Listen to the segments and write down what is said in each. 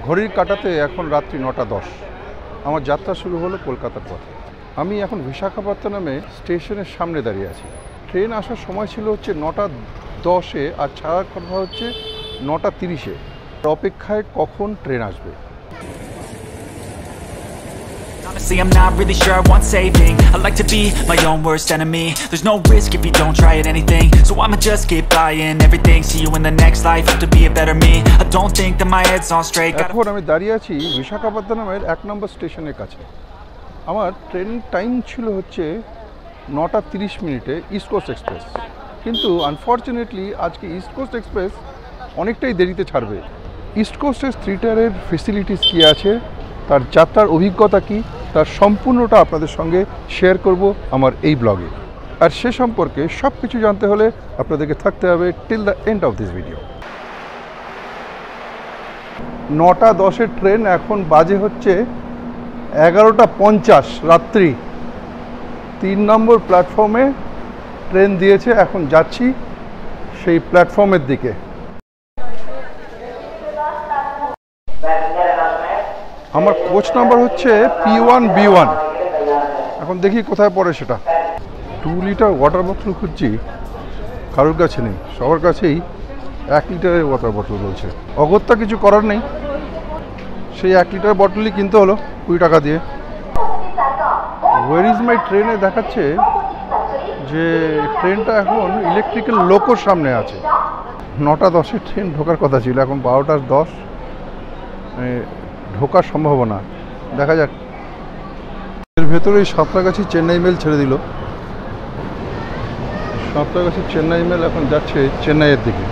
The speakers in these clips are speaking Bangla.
ঘড়ির কাঁটাতে এখন রাত্রি 9:10। আমার যাত্রা শুরু হলো কলকাতার পথে। আমি এখন বিশাখাপত্তনমে স্টেশনের সামনে দাঁড়িয়ে আছি। ট্রেন আসার সময় ছিল হচ্ছে 9:10-এ আর ছাড়ার কথা হচ্ছে 9:30-এ। অপেক্ষায় কখন ট্রেন আসবে। Honestly, I'm not really sure I want saving. I like to be my own worst enemy. There's no risk if you don't try at anything, so I'ma just keep buying everything. See you in the next life, have to be a better me. I don't think that my head's on straight. এখন আমি দাঁড়িয়ে আছি বিশাখাপত্তনমের 1 নম্বর স্টেশনের কাছে। আমার ট্রেন টাইম ছিল হচ্ছে 9:30 ইস্ট কোস্ট এক্সপ্রেস, কিন্তু আনফর্চুনেটলি আজকে ইস্ট কোস্ট এক্সপ্রেস অনেকটাই দেরিতে ছাড়বে। ইস্ট কোস্টের 3 টায়ারের ফেসিলিটিস কী আছে, তার যাত্রার অভিজ্ঞতা কী, তার সম্পূর্ণটা আপনাদের সঙ্গে শেয়ার করব আমার এই ব্লগে। আর সে সম্পর্কে সব কিছু জানতে হলে আপনাদেরকে থাকতে হবে till the end of this video. 9:10-এর ট্রেন, এখন বাজে হচ্ছে 11:50 রাত্রি। 3 নম্বর প্ল্যাটফর্মে ট্রেন দিয়েছে, এখন যাচ্ছি সেই প্ল্যাটফর্মের দিকে। আমার কোচ নাম্বার হচ্ছে P1B1। এখন দেখি কোথায় পড়ে সেটা। 2 লিটার ওয়াটার বোতল খুঁজছি, কারোর কাছে নেই, সবার কাছেই 1 লিটারের ওয়াটার বোতল বলছে। অগত্যা কিছু করার নেই, সেই 1 লিটার বটলই কিনতে হলো 20 টাকা দিয়ে। ওয়ার ইজ মাই ট্রেনে দেখাচ্ছে যে ট্রেনটা এখন ইলেকট্রিক্যাল লোকোর সামনে আছে। 9:10-এর ট্রেন ঢোকার কথা ছিল, এখন 12:10। ঢোকার সম্ভাবনা দেখা যাক। এর ভেতরেই সাঁতরাগাছি চেন্নাই মেল ছেড়ে দিল। সাঁতরাগাছি চেন্নাই মেল এখন যাচ্ছে চেন্নাইয়ের দিকে,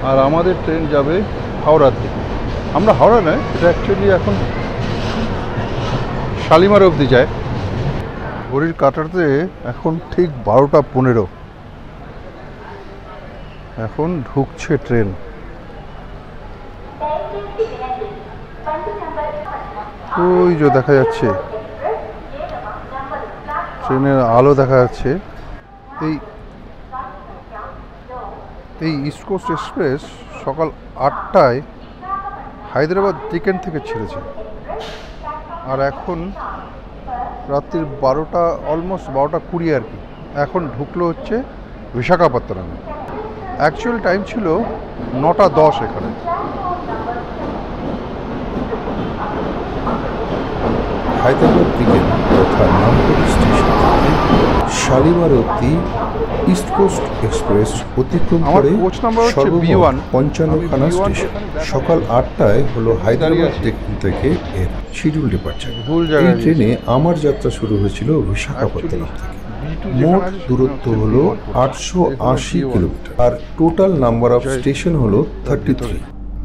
আর আমাদের ট্রেন যাবে হাওড়ার দিকে। আমরা হাওড়া নয়, এটা অ্যাকচুয়ালি এখন শালিমার অবধি যায়। ঘড়ির কাঁটাতে এখন ঠিক 12:15। এখন ঢুকছে ট্রেন। ওই যে দেখা যাচ্ছে ট্রেনের আলো দেখা যাচ্ছে। এই ইস্ট কোস্ট এক্সপ্রেস সকাল 8টায় হায়দ্রাবাদ চিকেন থেকে ছেড়েছে, আর এখন রাত্রির 12টা, অলমোস্ট 12:20 আর কি। এখন ঢুকলো হচ্ছে বিশাখাপত্তনমে। অ্যাকচুয়াল টাইম ছিল 9:10 এখানে। হায়দ্রাবাদ চিকেন তথা নামপুর স্টেশন থেকে শালিমার অবধি ইস্ট কোস্ট এক্সপ্রেস অতিক্রম করে সর্বমোট 55খানা স্টেশন। সকাল 8টায় হলো হায়দ্রাবাদ স্টেশন থেকে এর শিডিউল ডিপার্চার। এই ট্রেনে আমার যাত্রা শুরু হয়েছিল বিশাখাপত্তনম থেকে। মোট দূরত্ব হলো 880 কিলোমিটার, আর টোটাল নাম্বার অফ স্টেশন হলো 33।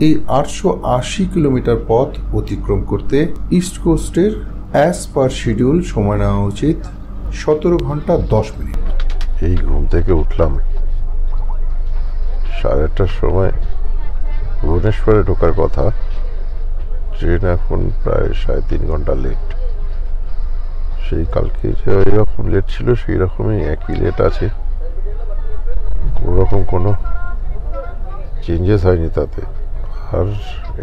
এই 880 কিলোমিটার পথ অতিক্রম করতে ইস্ট কোস্টের অ্যাজ পার শিডিউল সময় নেওয়া উচিত 17 ঘন্টা 10 মিনিট। এই ঘুম থেকে উঠলাম 8:30টার সময়। ভুবনেশ্বরে ঢোকার কথা, ট্রেন এখন প্রায় 3.5 ঘন্টা লেট। সেই কালকে যেরকম লেট ছিল সেই রকমই একই লেট আছে, কোনোরকম কোনো চেঞ্জেস হয়নি তাতে। আর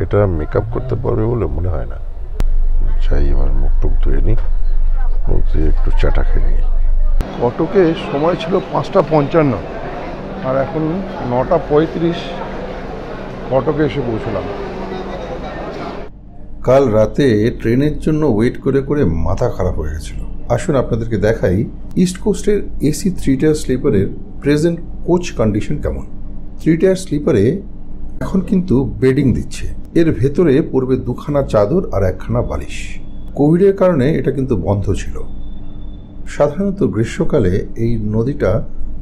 এটা মেকআপ করতে পারবে বলে মনে হয় না। চাই এবার মুখ টুক ধুয়ে নিই, মুখ ধুয়ে একটু চাটা খেয়ে নিই। কটকে সময় ছিল 5:55, আর এখন 9:35 কটকে এসে পৌঁছলাম। কাল রাতে ট্রেনের জন্য ওয়েট করে করে মাথা খারাপ হয়ে গেছিল। আসুন আপনাদেরকে দেখাই ইস্ট কোস্টের এসি 3 টায়ার স্লিপারের প্রেজেন্ট কোচ কন্ডিশন কেমন। 3 টায়ার স্লিপারে এখন কিন্তু বেডিং দিচ্ছে। এর ভেতরে পড়বে 2খানা চাদর আর 1খানা বালিশ। কোভিডের কারণে এটা কিন্তু বন্ধ ছিল। সাধারণত গ্রীষ্মকালে এই নদীটা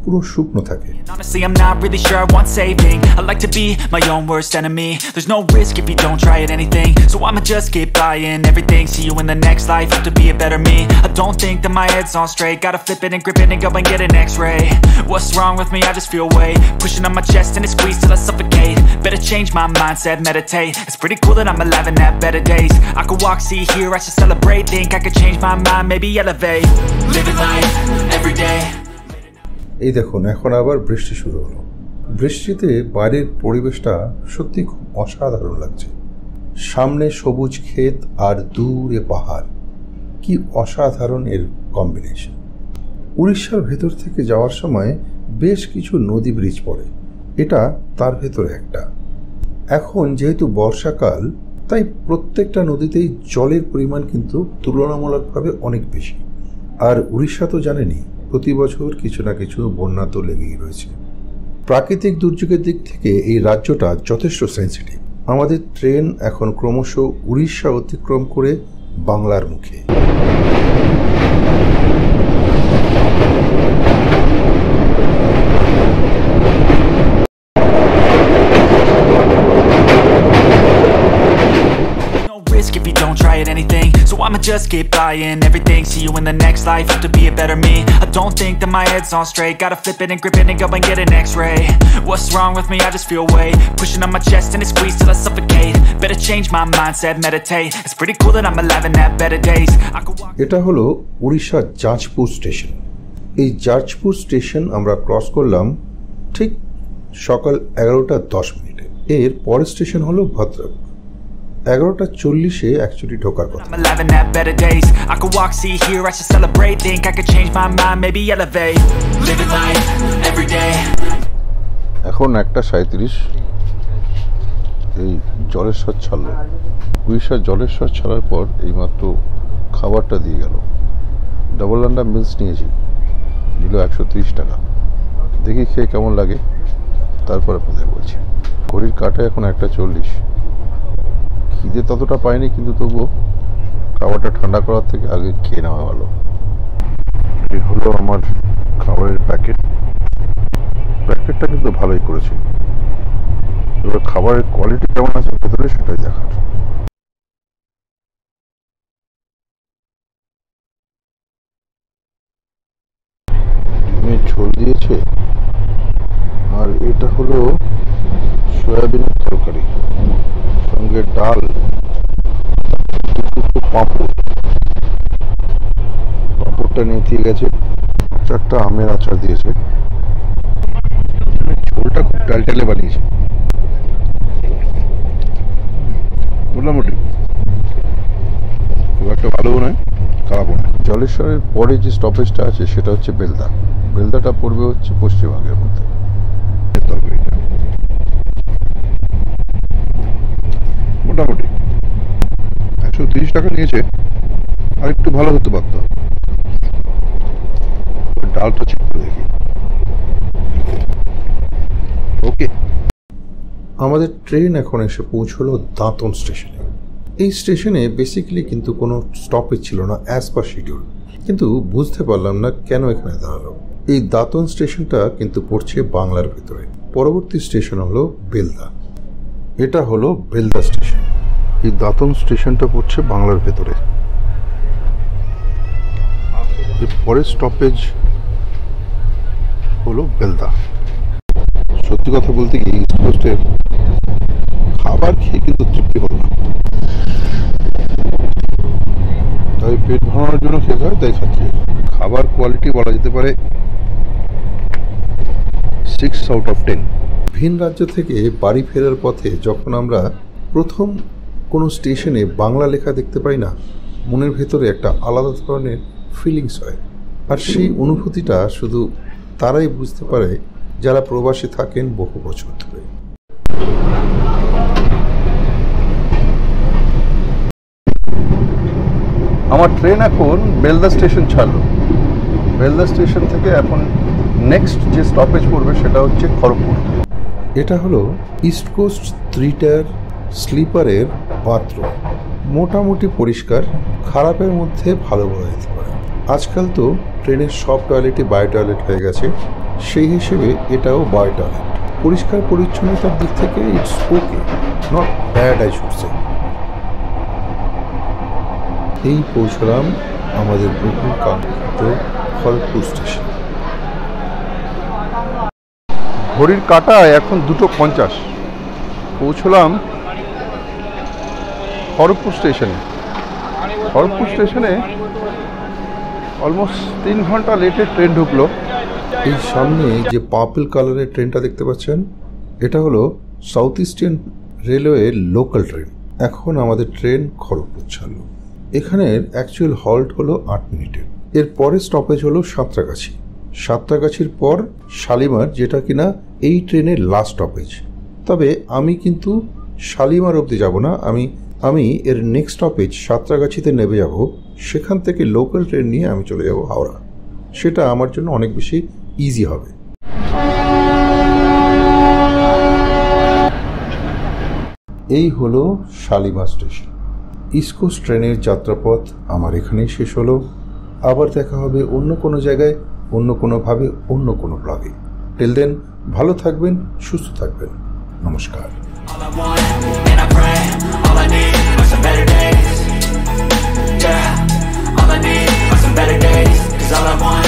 পুরো শুকনো থাকে। Honestly, I'm not really sure I want saving. I like to be my own worst enemy. There's no risk if you don't try at anything, so I'ma just keep buying everything. See you in the next life, have to be a better me. I don't think that my head's on straight. Gotta flip it and grip it and go and get an x-ray. What's wrong with me? I just feel weight pushing on my chest and it squeezes till I suffocate. Better change my mindset, meditate. It's pretty cool that I'm alive and have better days. I could walk, see, hear, I should celebrate. Think I could change my mind, maybe elevate. Living life every day. এই দেখুন এখন আবার বৃষ্টি শুরু হলো। বৃষ্টিতে বাইরের পরিবেশটা সত্যি খুব অসাধারণ লাগছে। সামনে সবুজ ক্ষেত আর দূরে পাহাড়, কি অসাধারণ এর কম্বিনেশন। উড়িষ্যার ভেতর থেকে যাওয়ার সময় বেশ কিছু নদী ব্রিজ পড়ে, এটা তার ভেতরে একটা। এখন যেহেতু বর্ষাকাল, তাই প্রত্যেকটা নদীতেই জলের পরিমাণ কিন্তু তুলনামূলকভাবে অনেক বেশি। আর উড়িষ্যা তো জানেনই, প্রতি বছর কিছু না কিছু বন্যা তো লেগেই রয়েছে। প্রাকৃতিক দুর্যোগের দিক থেকে এই রাজ্যটা যথেষ্ট সেন্সিটিভ। আমাদের ট্রেন এখন ক্রমশ উড়িষ্যা অতিক্রম করে বাংলার মুখে। If you don't try at anything, so I'ma just keep buying everything. See you in the next life, have to be a better me. I don't think that my head's on straight, gotta flip it and grip it and go and get an x-ray. What's wrong with me? I just feel weight pushing on my chest and it squeezes till I suffocate. Better change my mindset, meditate. It's pretty cool that I'm alive and have better days. এটা হলো উড়িষ্যার জাজপুর স্টেশন। এই জাজপুর স্টেশন আমরা ক্রস করলাম ঠিক সকাল 11:10। এর পরের স্টেশন হলো ভদ্রক। 11:40 অ্যাকচুয়ালি ঢোকার কথা। এখন 1:37। এই জলেশ্বর ছাড়লো। উড়িষ্যার জলেশ্বর ছাড়ার পর এইমাত্র খাবারটা দিয়ে গেল। ডাবল আন্ডা মিলস নিয়েছি, নিল 130 টাকা। দেখি খেয়ে কেমন লাগে, তারপর আপনাদের বলছি। ঘড়ির কাঁটায় এখন 1:40। খিদে ততটা পাইনি, কিন্তু তবুও খাবারটা ঠান্ডা করার থেকে আগে খেয়ে নেওয়া ভালো। এই হলো আমার খাবারের প্যাকেটটা কিন্তু ভালোই করেছে। এবার খাবারের কোয়ালিটি কেমন আছে ভেতরে সেটাই দেখার। ডিমের ঝোল দিয়েছে, আর এটা হলো সয়াবিনের তরকারি, সঙ্গে ডাল, দুটো পাঁপড়টা নিয়ে দিয়ে গেছে, 4টা আমের আচার দিয়েছে। ঝোলটা খুব টালটালে বানিয়েছে, মোটামুটি খুব একটা ভালোও নয়, খারাপও নয়। জলেশ্বরের পরে যে স্টপেজটা আছে সেটা হচ্ছে বেলদা। বেলদাটা পড়বে হচ্ছে পশ্চিমবঙ্গের মধ্যে। তরকারিটা মোটামুটি 130 টাকা নিয়েছে, আর একটু ভালো হতে পারত। ডালটা চেক করে দেখি। ওকে, আমাদের ট্রেন এখন এসে পৌঁছলো দাঁতন স্টেশনে। এই স্টেশনে বেসিক্যালি কিন্তু কোনো স্টপেজ ছিল না অ্যাজ পার শিডিউল, কিন্তু বুঝতে পারলাম না কেন এখানে দাঁড়ালো। এই দাঁতন স্টেশনটা কিন্তু পড়ছে বাংলার ভেতরে। পরবর্তী স্টেশন হলো বেলদা। এটা হলো বেলদা স্টেশন। এই দাঁতন স্টেশনটা পড়ছে বাংলার ভেতরে। এর পরের স্টপেজ হলো বেলদা। সত্যি কথা বলতে কি, ইস্ট কোস্টের খাবার খেয়ে কিন্তু তৃপ্তি হলো না, তাই পেট ভরানোর জন্য খেতে হয়, তাই খাচ্ছি। খাবার কোয়ালিটি বলা যেতে পারে 6 out of 10। ভিন রাজ্য থেকে বাড়ি ফেরার পথে যখন আমরা প্রথম কোনো স্টেশনে বাংলা লেখা দেখতে পাই না, মনের ভেতরে একটা আলাদা ধরনের ফিলিংস হয়। আর সেই অনুভূতিটা শুধু তারাই বুঝতে পারে যারা প্রবাসী থাকেন বহু বছর ধরে। আমার ট্রেন এখন বেলদা স্টেশন ছাড়লো। বেলদা স্টেশন থেকে এখন নেক্সট যে স্টপেজ পড়বে সেটা হচ্ছে খড়গপুর। এটা হলো ইস্ট কোস্ট 3 টায়ার স্লিপারের বাথরুম। মোটামুটি পরিষ্কার, খারাপের মধ্যে ভালো বলা যেতে পারে। আজকাল তো ট্রেনের সব টয়লেটই বায়ো টয়লেট হয়ে গেছে, সেই হিসেবে এটাও বায়ো টয়লেট। পরিষ্কার পরিচ্ছন্নতার দিক থেকে it's okay, not bad I should say. এই পৌঁছলাম আমাদের বহু কাঙ্ক্ষিত খড়গপুর স্টেশন। ঘড়ির কাঁটায় এখন 2:50। পৌঁছলাম খড়গপুর স্টেশনে। খড়গপুর স্টেশনে অলমোস্ট 3 ঘন্টা লেটে ট্রেন ঢুকলো। এই সামনে যে পার্পল কালারের ট্রেনটা দেখতে পাচ্ছেন, এটা হলো সাউথ ইস্টার্ন রেলওয়ের লোকাল ট্রেন। এখন আমাদের ট্রেন খড়গপুর ছাড়ল। এখানের অ্যাকচুয়াল হল্ট হলো 8 মিনিটের। এর পরে স্টপেজ হলো সাঁতরাগাছি। সাঁতরাগাছির পর শালিমার, যেটা কিনা এই ট্রেনের লাস্ট স্টপেজ। তবে আমি কিন্তু শালিমার অবধি যাব না, আমি এর নেক্সট স্টপেজ সাঁতরাগাছিতে নেমে যাব। সেখান থেকে লোকাল ট্রেন নিয়ে আমি চলে যাব হাওড়া। সেটা আমার জন্য অনেক বেশি ইজি হবে। এই হলো শালিমার স্টেশন। ইস্ট কোস্ট ট্রেনের যাত্রাপথ আমার এখানেই শেষ হলো। আবার দেখা হবে অন্য কোনো জায়গায়, অন্য কোনোভাবে, অন্য কোনো ব্লগে। টিল দেন ভালো থাকবেন, সুস্থ থাকবেন। নমস্কার। All I want, and I pray, all I need are some better days. Yeah, all I need are some better days. 'Cause all I want